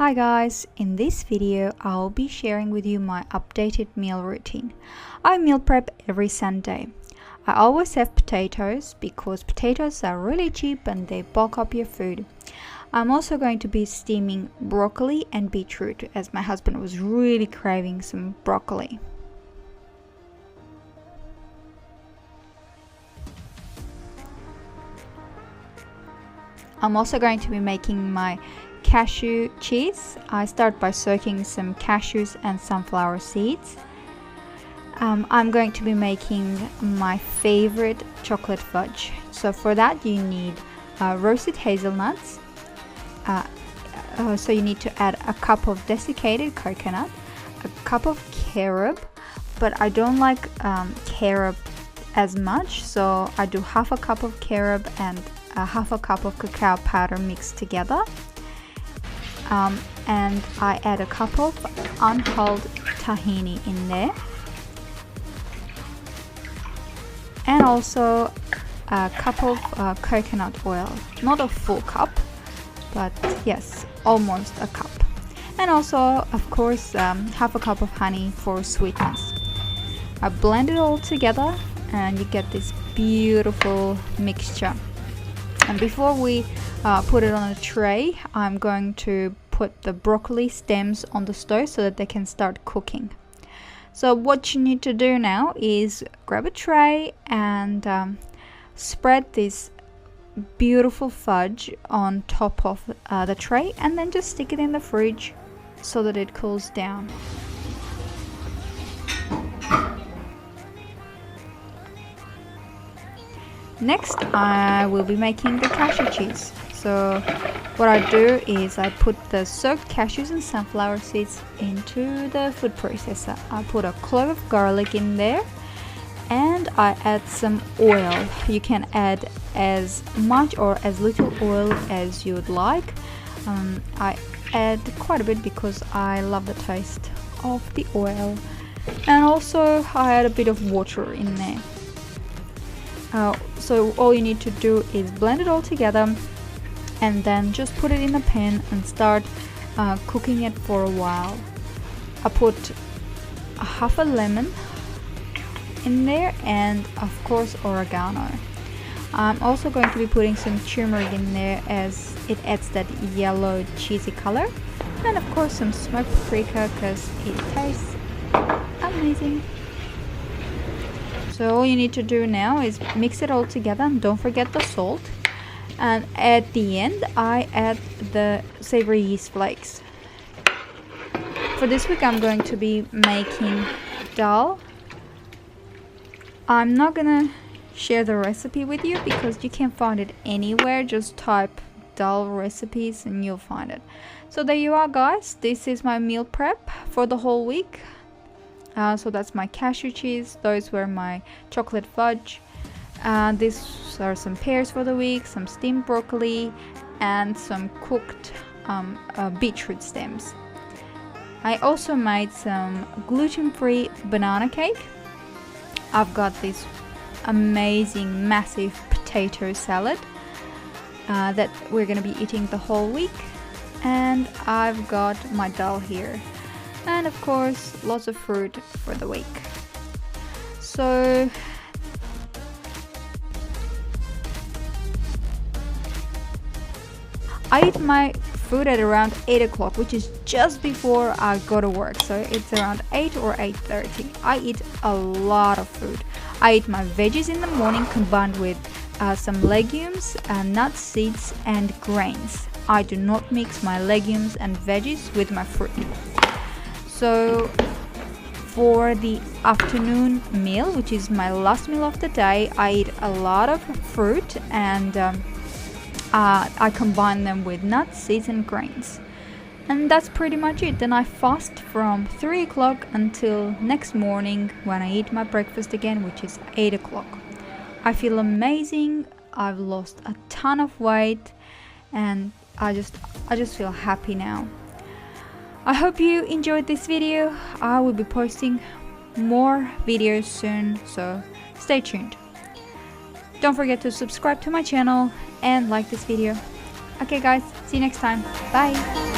Hi guys, in this video I'll be sharing with you my updated meal routine. I meal prep every Sunday. I always have potatoes because potatoes are really cheap and they bulk up your food. I'm also going to be steaming broccoli and beetroot as my husband was really craving some broccoli. I'm also going to be making my cashew cheese. I start by soaking some cashews and sunflower seeds. I'm going to be making my favorite chocolate fudge. So for that you need roasted hazelnuts. So you need to add a cup of desiccated coconut, a cup of carob, but I don't like carob as much, so I do half a cup of carob and half a cup of cacao powder mixed together. And I add a cup of unhulled tahini in there, and also a cup of coconut oil, not a full cup, but yes, almost a cup, and also of course half a cup of honey for sweetness. I blend it all together and you get this beautiful mixture. And before we put it on a tray, I'm going to put the broccoli stems on the stove so that they can start cooking. So what you need to do now is grab a tray and spread this beautiful fudge on top of the tray, and then just stick it in the fridge so that it cools down. Next, I will be making the cashew cheese. So what I do is I put the soaked cashews and sunflower seeds into the food processor. I put a clove of garlic in there and I add some oil. You can add as much or as little oil as you would like. I add quite a bit because I love the taste of the oil, and also I add a bit of water in there. So all you need to do is blend it all together and then just put it in the pan and start cooking it for a while. I put half a lemon in there and of course oregano. I'm also going to be putting some turmeric in there as it adds that yellow cheesy color, and of course some smoked paprika because it tastes amazing. So all you need to do now is mix it all together, and don't forget the salt. And at the end I add the savory yeast flakes. For this week I'm going to be making dal. I'm not gonna share the recipe with you because you can't find it anywhere. Just type dal recipes and you'll find it. So there you are guys, this is my meal prep for the whole week. So that's my cashew cheese, those were my chocolate fudge, these are some pears for the week, some steamed broccoli and some cooked beetroot stems. I also made some gluten-free banana cake. I've got this amazing massive potato salad that we're going to be eating the whole week, and I've got my dal here. And of course lots of fruit for the week. So I eat my food at around 8 o'clock, which is just before I go to work, so it's around 8 or 8:30. I eat a lot of food. I eat my veggies in the morning combined with some legumes, nuts, seeds and grains. I do not mix my legumes and veggies with my fruit. So for the afternoon meal, which is my last meal of the day, I eat a lot of fruit and I combine them with nuts, seeds and grains. And that's pretty much it. Then I fast from 3 o'clock until next morning when I eat my breakfast again, which is 8 o'clock. I feel amazing. I've lost a ton of weight and I just feel happy now. I hope you enjoyed this video. I will be posting more videos soon, so stay tuned. Don't forget to subscribe to my channel and like this video. Okay guys, see you next time. Bye.